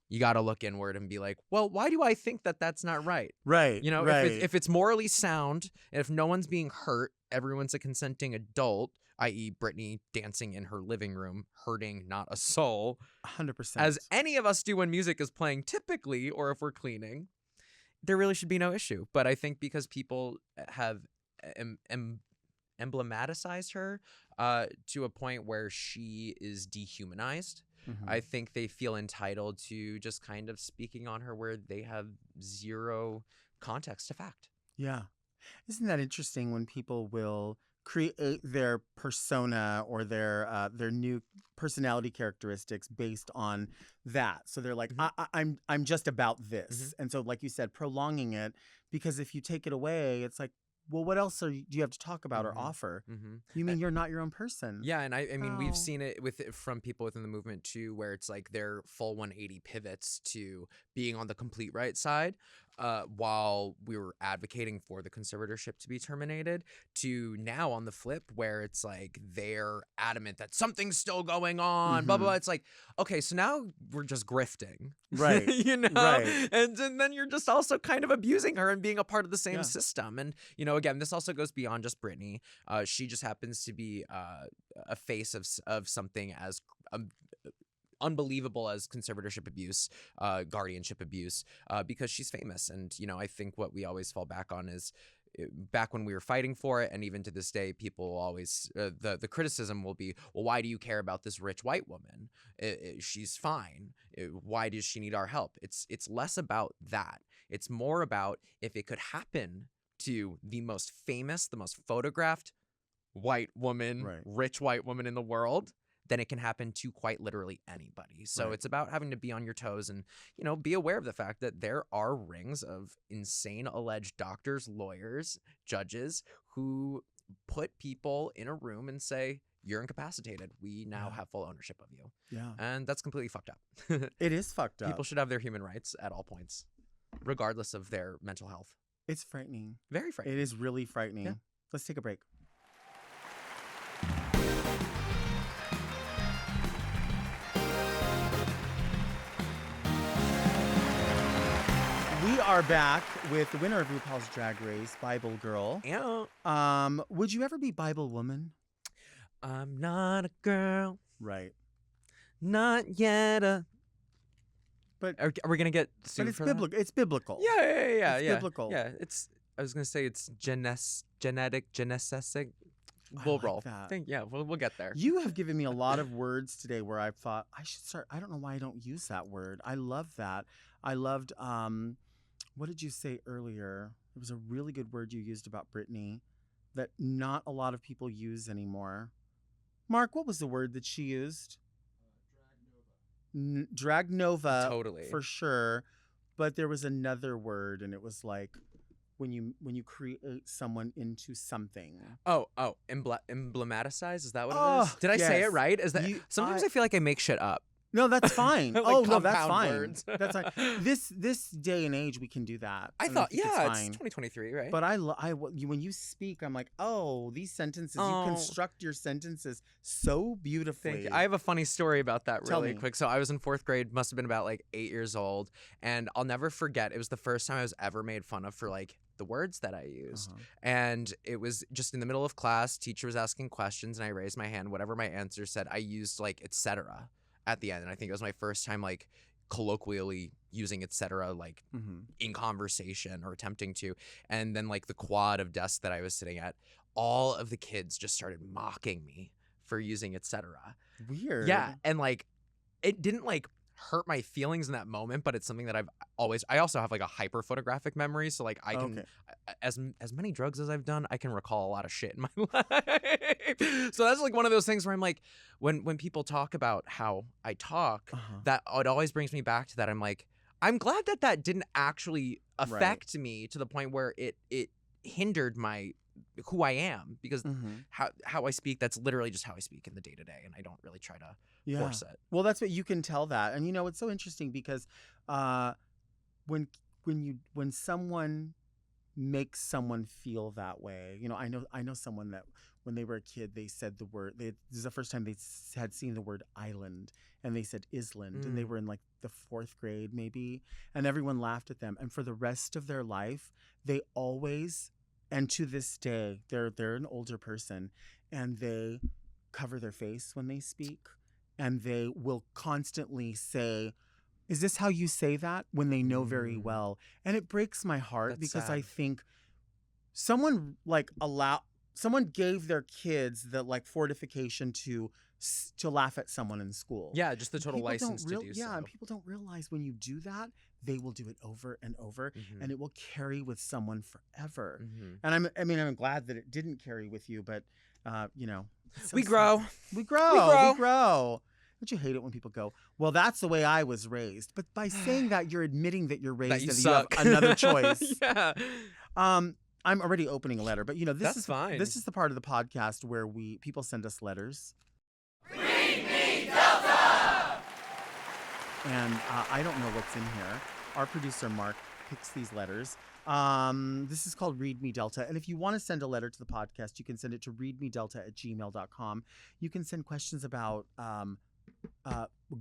you got to look inward and be like, well, why do I think that that's not right? Right. Right. If it's morally sound, and if no one's being hurt, everyone's a consenting adult, i.e. Britney dancing in her living room, hurting not a soul. 100%. As any of us do when music is playing typically, or if we're cleaning, there really should be no issue. But I think because people have emblematized her to a point where she is dehumanized, I think they feel entitled to just kind of speaking on her where they have zero context to fact. Yeah. Isn't that interesting when people will create their persona or their new personality characteristics based on that? So they're like, I'm just about this. And so, like you said, prolonging it, because if you take it away, it's like, well, what else do you have to talk about or offer? You mean you're not your own person? Yeah, and I mean, we've seen it from people within the movement too, where it's like their full 180 pivots to being on the complete right side, while we were advocating for the conservatorship to be terminated, to now on the flip, where it's like they're adamant that something's still going on, blah, blah, blah. It's like, okay, so now we're just grifting. Right. Right. And then you're just also kind of abusing her and being a part of the same system. And, again, this also goes beyond just Britney. She just happens to be a face of something as unbelievable as conservatorship abuse, guardianship abuse, because she's famous. And, I think what we always fall back on is, back when we were fighting for it, and even to this day, people will always, the criticism will be, well, why do you care about this rich white woman? She's fine. Why does she need our help? It's less about that. It's more about, if it could happen to the most famous, the most photographed white woman, rich white woman in the world, then it can happen to quite literally anybody. So Right. it's about having to be on your toes and, be aware of the fact that there are rings of insane alleged doctors, lawyers, judges who put people in a room and say, you're incapacitated. We now Yeah. have full ownership of you. Yeah. And that's completely fucked up. It is fucked up. People should have their human rights at all points, regardless of their mental health. It's frightening. Very frightening. It is really frightening. Yeah. Let's take a break. We are back with the winner of RuPaul's Drag Race, Bible Girl. Yeah. Would you ever be Bible woman? I'm not a girl, Right. not yet a. But Are we gonna get but sued it's for that? biblical. It's biblical. Yeah. It's biblical. Yeah, it's. I was gonna say it's genetic. I We'll like roll. that. We'll get there. You have given me a lot of words today where I thought I should start. I don't know why I don't use that word. I love that. I loved. What did you say earlier? It was a really good word you used about Brittany that not a lot of people use anymore. Mark, what was the word that she used? Drag nova. Totally. For sure. But there was another word, and it was like when you create someone into something. Emblematicize? Is that what it Oh, is? Did I say yes. it right? Is that sometimes I feel like I make shit up. No, that's fine. Like Oh no, that's compound fine. words. That's fine. This day and age, we can do that. I and thought, think yeah, it's fine. 2023, right? But when you speak, I'm like, oh, these sentences. Oh. You construct your sentences so beautifully. Thank you. I have a funny story about that Tell really me. quick. So I was in 4th grade, must have been about like 8 years old, and I'll never forget. It was the first time I was ever made fun of for like the words that I used. Uh-huh. And it was just in the middle of class, teacher was asking questions and I raised my hand. Whatever my answer said, I used like etc. at the end. And I think it was my first time like colloquially using etc. like in conversation or attempting to. And then like the quad of desks that I was sitting at, all of the kids just started mocking me for using etc. Weird. Yeah, and like it didn't like hurt my feelings in that moment, but it's something that I also have like a hyper photographic memory, so like I can as many drugs as I've done, I can recall a lot of shit in my life. So that's like one of those things where I'm like, when people talk about how I talk, that it always brings me back to that. I'm like, I'm glad that didn't actually affect me to the point where it hindered who I am, because how I speak, that's literally just how I speak in the day to day, and I don't really try to force it. Well, that's what you can tell that, and it's so interesting because when someone makes someone feel that way, I know someone that when they were a kid they said the word. This is the first time they had seen the word island, and they said island, and they were in like the 4th grade maybe, and everyone laughed at them, and for the rest of their life they always. And to this day, they're an older person, and they cover their face when they speak, and they will constantly say, "Is this how you say that?" when they know very well, and it breaks my heart. That's because sad. I think someone someone gave their kids the like fortification to laugh at someone in school. Yeah, just the total People don't license to do so. Yeah, and people don't realize when you do that, they will do it over and over, and it will carry with someone forever. And I'm glad that it didn't carry with you, but it's so We sad. grow. We grow. Don't you hate it when people go, well, that's the way I was raised? But by saying that, you're admitting that you're raised, That you and suck. you have another choice. Yeah. I'm already opening a letter, but That's fine. This is the part of the podcast where people send us letters. Read me, Delta! And I don't know what's in here. Our producer, Mark, picks these letters. This is called Read Me Delta. And if you want to send a letter to the podcast, you can send it to readmedelta@gmail.com. You can send questions about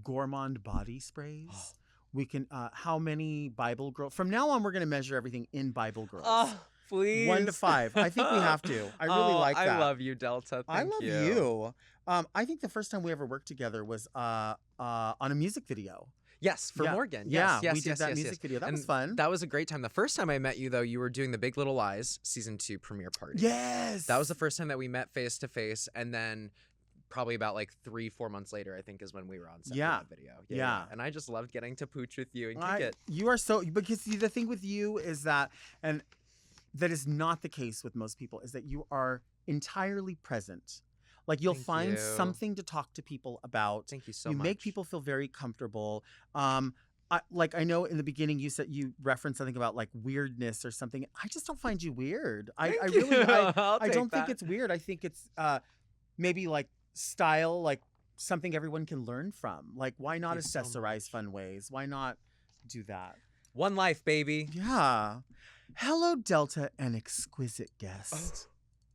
gourmand body sprays. We can, how many Bible Girl. From now on, we're going to measure everything in Bible Girls. Oh, please. 1 to 5. I think we have to. I really like that. I love you, Delta. I love you. I think the first time we ever worked together was on a music video. Yes, for Yeah. Morgan. Yeah, Yes, we did that music video. That And was fun. That was a great time. The first time I met you, though, you were doing the Big Little Lies season 2 premiere party. Yes. That was the first time that we met face to face, and then probably about like 3-4 months later, I think, is when we were on set for that video. Yeah. And I just loved getting to pooch with you and kick it. You are so, because see, the thing with you is that, and that is not the case with most people, is that you are entirely present. Like you'll Thank find you. something to talk to people about. Thank you so You much. make people feel very comfortable. I know in the beginning you said you referenced something about like weirdness or something. I just don't find you weird. I Thank really you. I I'll don't take think that. it's weird. I think it's maybe like style, like something everyone can learn from. Like why not Thank you so accessorize much. fun ways? Why not do that? One life, baby. Yeah. Hello, Delta and exquisite guest.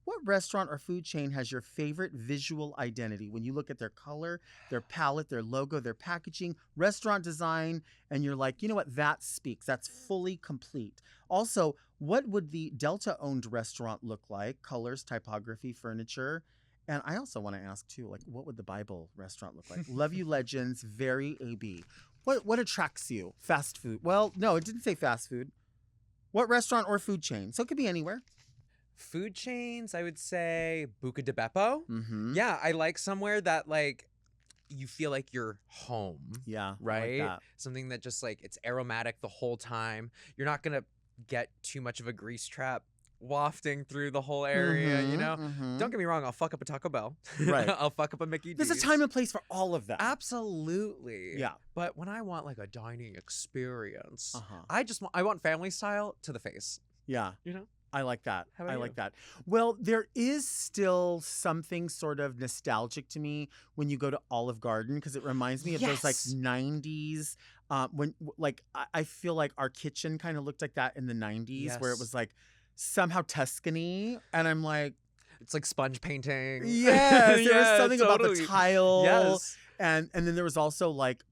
What restaurant or food chain has your favorite visual identity when you look at their color, their palette, their logo, their packaging, restaurant design, and you're like, you know what, that speaks. That's fully complete. Also, what would the Delta-owned restaurant look like? Colors, typography, furniture. And I also want to ask too, like, what would the Bible restaurant look like? Love you, legends. Very AB. What attracts you? Fast food. Well, no, it didn't say fast food. What restaurant or food chain? So it could be anywhere. Food chains, I would say Buca de Beppo. Mm-hmm. Yeah, I like somewhere that like you feel like you're home. Yeah, Right? I like that. Something that just like it's aromatic the whole time. You're not gonna get too much of a grease trap wafting through the whole area, you know? Don't get me wrong, I'll fuck up a Taco Bell. Right. I'll fuck up a Mickey D's. There's a time and place for all of that. Absolutely. Yeah. But when I want like a dining experience, Uh-huh. I want family style to the face. Yeah. You know? I like that. How about I you? like that. Well, there is still something sort of nostalgic to me when you go to Olive Garden because it reminds me of those like Yes. 90s. I feel like our kitchen kind of looked like that in the 90s where it Yes. was like somehow Tuscany. And I'm like, It's like sponge painting. yes, there was Yeah, something about the totally. tile. Yes. And then there was also like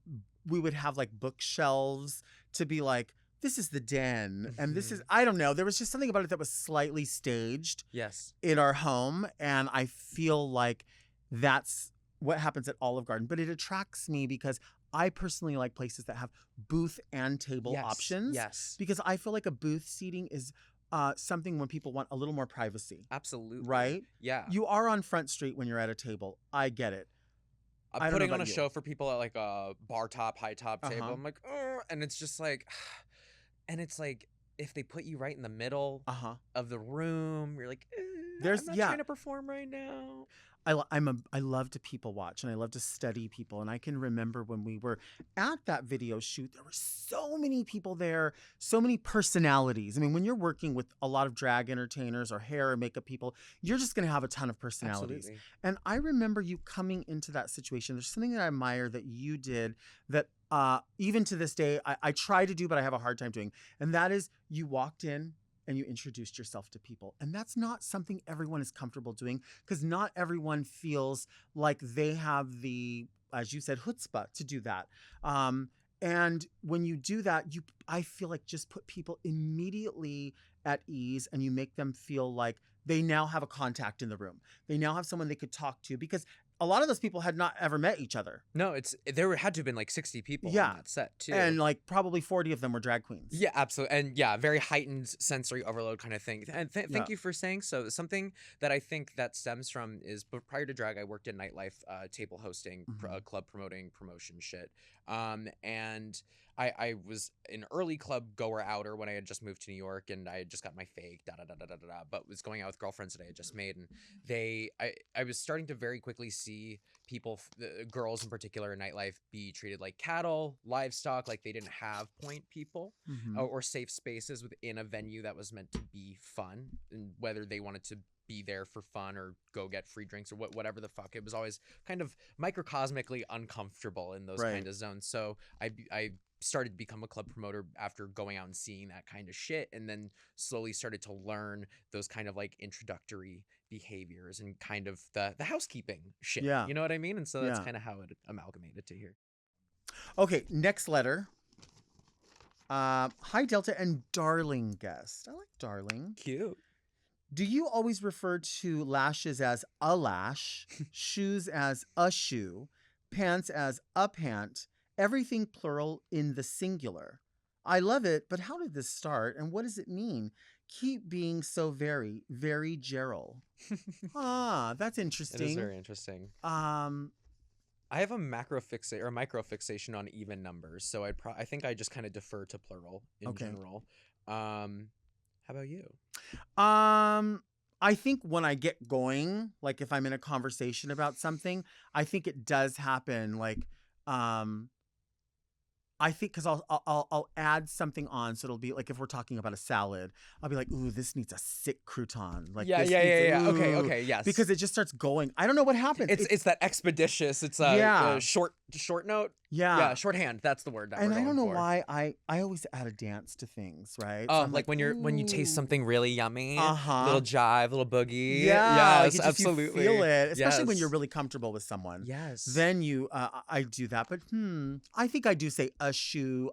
we would have like bookshelves to be like, this is the den and this is I don't know. There was just something about it that was slightly staged Yes. in our home. And I feel like that's what happens at Olive Garden. But it attracts me because I personally like places that have booth and table Yes. options. Yes. Because I feel like a booth seating is something when people want a little more privacy. Absolutely. Right? Yeah. You are on Front Street when you're at a table. I get it. I don't know Putting on a about you. show for people at like a bar top, high top table. Uh-huh. I'm like, and it's just like, and it's like if they put you right in the middle Uh-huh. of the room, you're like, There's- I'm not yeah. trying to perform right now. I love to people watch and I love to study people. And I can remember when we were at that video shoot, there were so many people there, so many personalities. I mean, when you're working with a lot of drag entertainers or hair or makeup people, you're just going to have a ton of personalities. Absolutely. And I remember you coming into that situation. There's something that I admire that you did that even to this day, I try to do, but I have a hard time doing. And that is you walked in and you introduced yourself to people. And that's not something everyone is comfortable doing because not everyone feels like they have the, as you said, chutzpah to do that. And when you do that, I feel like just put people immediately at ease and you make them feel like they now have a contact in the room. They now have someone they could talk to because a lot of those people had not ever met each other. No, there had to have been like 60 people Yeah. on that set too. And like probably 40 of them were drag queens. Yeah, absolutely. And yeah, very heightened sensory overload kind of thing. And thank Yeah. you for saying so. Something that I think that stems from is prior to drag, I worked in nightlife, table hosting, club promotion shit. And I was an early club goer outer when I had just moved to New York and I had just got my fake but was going out with girlfriends that I had just made. And I was starting to very quickly see people, girls in particular in nightlife, be treated like cattle, livestock, like they didn't have point people or safe spaces within a venue that was meant to be fun, and whether they wanted to be there for fun or go get free drinks or whatever the fuck. It was always kind of microcosmically uncomfortable in those kind of zones. So I started to become a club promoter after going out and seeing that kind of shit, and then slowly started to learn those kind of like introductory behaviors and kind of the housekeeping shit. Yeah. You know what I mean? And so that's Yeah. kind of how it amalgamated to here. Okay, next letter. Hi, Delta and darling guest. I like darling. Cute. Do you always refer to lashes as a lash, shoes as a shoe, pants as a pant, everything plural in the singular? I love it, but how did this start and what does it mean? Keep being so very, very Gerald. That's It interesting. is very interesting. Um, I have a micro fixation on even numbers, so I think I just kind of defer to plural in Okay. general. How about you? I I think when I get going, like if I'm in a conversation about something, I think it does happen. Like, I think because I'll add something on, so it'll be like if we're talking about a salad, I'll be like, ooh, this needs a sick crouton. Like Yeah, this yeah, needs yeah, a, yeah. Okay, ooh, okay, yes. because it just starts going. I don't know what happens. It's that expeditious. It's a Yeah. short note. Yeah. Yeah, shorthand. That's the word that And we're I going don't know for. why I always add a dance to things, right? So Oh, I'm like when you taste ooh. something really yummy, Uh-huh. little jive, little boogie. Yeah, like Yes, it just, you absolutely. feel it, especially when you're Yes. really comfortable with someone. Yes. Then you, I do that. But I think I do say a shoe.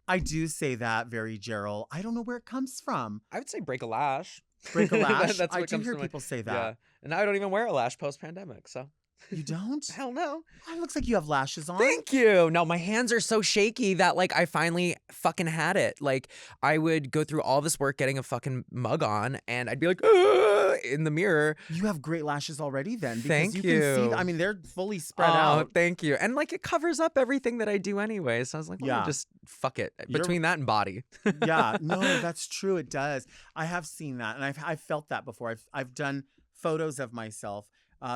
I do say that very Gerald. I don't know where it comes from. I would say break a lash. Break a lash. That's I what do comes hear to mind. people say that. Yeah, and I don't even wear a lash post-pandemic, so. You don't? Hell no. Oh, it looks like you have lashes on. Thank you. No, my hands are so shaky that like I finally fucking had it. Like I would go through all this work getting a fucking mug on, and I'd be like, "Ugh," in the mirror. You have great lashes already then. Because Thank you can see, you. I mean, they're fully spread Oh, out. thank you. And like it covers up everything that I do anyway. So I was like, well, Yeah. just fuck it. You're- Between that and body. Yeah, no, that's true. It does. I have seen that, and I've felt that before. I've done photos of myself.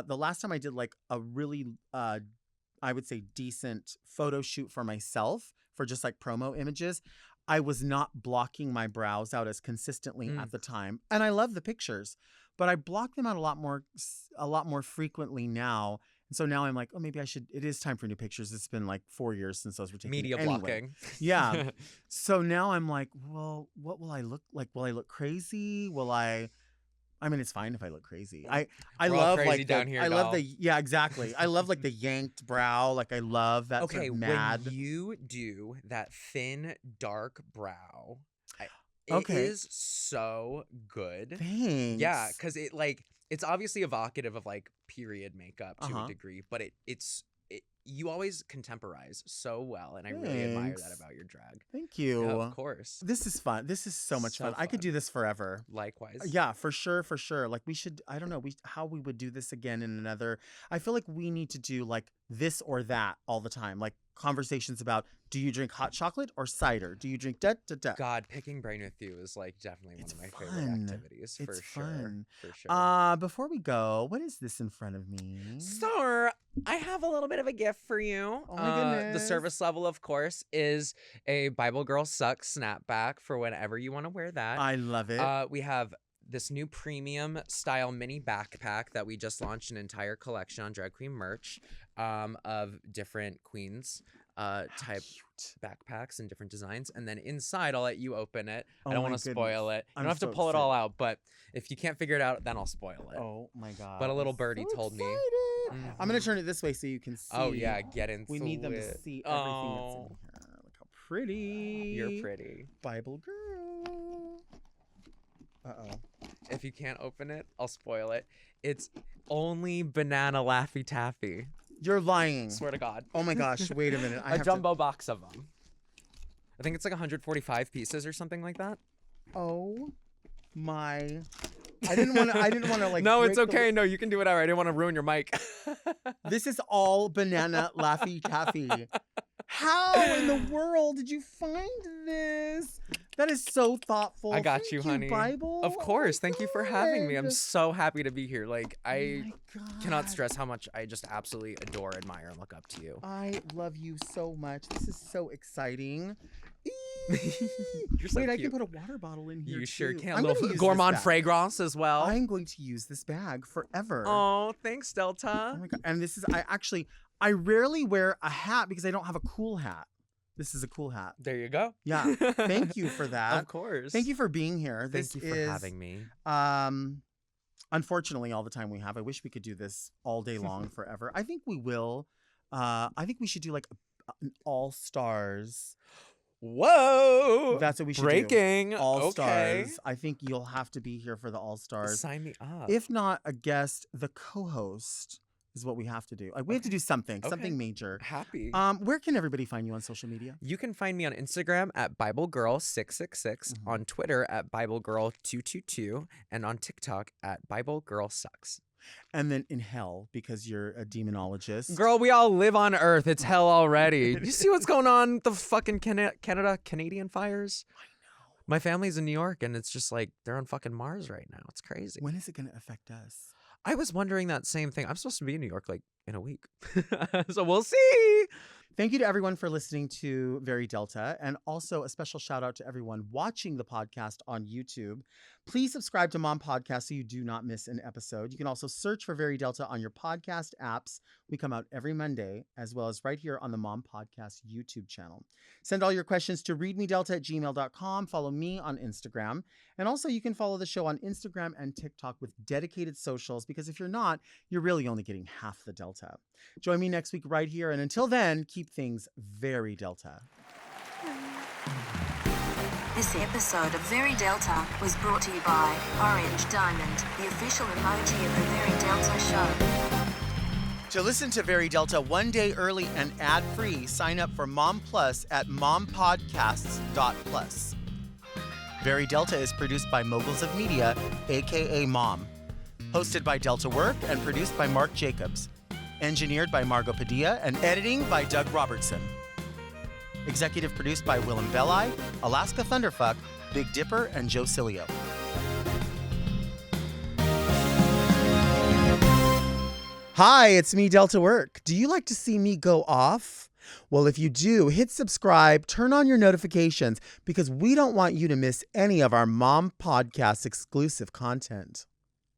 The last time I did like a really, I would say decent photo shoot for myself for just like promo images, I was not blocking my brows out as consistently at the time, and I love the pictures, but I block them out a lot more frequently now. And so now I'm like, oh, maybe I should. It is time for new pictures. It's been like 4 years since those were taken. Media Anyway. blocking. Yeah. So now I'm like, well, what will I look like? Will I look crazy? Will I mean, it's fine if I look crazy. I We're all love crazy like down here, I love doll. the yeah, exactly. I love like the yanked brow. Like I love that Okay, sort of mad. when you do that thin, dark brow, it Okay. is so good. Thanks. Yeah, because it's obviously evocative of like period makeup to Uh-huh. a degree, but you always contemporize so well, and I really admire that Thanks. about your drag. Thank you. Yeah, of course. This is fun. This is so much So fun. I could fun. do this forever. Likewise. Yeah, for sure, for sure. Like we should, I don't know, how we would do this again in another. I feel like we need to do like this or that all the time. Like conversations about, do you drink hot chocolate or cider? Do you drink da da da? God, picking brain with you is like definitely It's one of my fun. favorite activities. It's for fun. sure. For sure. Before we go, what is this in front of me? So, I have a little bit of a gift for you. Oh my goodness. The service level, of course, is a Bible Girl Sucks snapback for whenever you want to wear that. I love it. We have this new premium style mini backpack that we just launched an entire collection on Drag Queen merch of different queens type backpacks and different designs. And then inside, I'll let you open it. Oh I don't my want to goodness. spoil it. You I'm don't have to so pull it excited. all out, but if you can't figure it out, then I'll spoil it. Oh my god. But a little I'm birdie so told me. excited. I'm gonna Mhm. turn it this way so you can see. Oh yeah, get into We need them to it. see everything Oh, that's in here. Look how pretty. you're pretty. Bible girl. Uh-oh. If you can't open it, I'll spoil it. It's only banana Laffy Taffy. You're lying. Swear to God. Oh my gosh, wait a minute. I A have jumbo box of them. I think it's like 145 pieces or something like that. Oh my. I didn't want to like No, it's break the okay. No, you can do whatever. I didn't want to ruin your mic. This is all banana Laffy Taffy. How in the world did you find this? That is so thoughtful. I got Thank you, honey. Bible. Of course. Thank you for having me. I'm God. so happy to be here. Like, Oh I my cannot God. stress how much I just absolutely adore, admire, and look up to you. I love you so much. This is so exciting. You're so Wait, I cute. can put a water bottle in here. You sure too. can. I'm A gonna little use gourmand this bag. fragrance as well. I'm going to use this bag forever. Oh, thanks, Oh Delta. my god! And this is I rarely wear a hat because I don't have a cool hat. This is a cool hat. There you go. Yeah. Thank you for that. Of course. Thank you for being here. Thank you for having me. Unfortunately, all the time we have. I wish we could do this all day long forever. I think we will. I think we should do like an all stars. Whoa. That's what we should do. Breaking. All Okay. stars. I think you'll have to be here for the all stars. Sign me up. If not a guest, the co-host is what we have to do. Like we have to do something Okay. major. Happy. Where can everybody find you on social media? You can find me on Instagram at BibleGirl666, Mhm. on Twitter at BibleGirl222, and on TikTok at BibleGirlSucks. And then in hell, because you're a demonologist. Girl, we all live on Earth. It's hell already. You see what's going on? The fucking Canadian fires? My family's in New York, and it's just like they're on fucking Mars right now. It's crazy. When is it going to affect us? I was wondering that same thing. I'm supposed to be in New York like in a week. So we'll see. Thank you to everyone for listening to Very Delta, and also a special shout out to everyone watching the podcast on YouTube. Please subscribe to Mom Podcast so you do not miss an episode. You can also search for Very Delta on your podcast apps. We come out every Monday, as well as right here on the Mom Podcast YouTube channel. Send all your questions to readmedelta@gmail.com. Follow me on Instagram. And also you can follow the show on Instagram and TikTok with dedicated socials, because if you're not, you're really only getting half the Delta. Join me next week right here. And until then, keep things very Delta. This episode of Very Delta was brought to you by Orange Diamond, the official emoji of the Very Delta show. To listen to Very Delta one day early and ad-free, sign up for Mom Plus at mompodcasts.plus. Very Delta is produced by Moguls of Media, aka Mom. Hosted by Delta Work and produced by Mark Jacobs. Engineered by Margot Padilla and editing by Doug Robertson. Executive produced by Willem Belli, Alaska Thunderfuck, Big Dipper, and Joe Cilio. Hi, it's me, Delta Work. Do you like to see me go off? Well, if you do, hit subscribe, turn on your notifications, because we don't want you to miss any of our Mom Podcast exclusive content.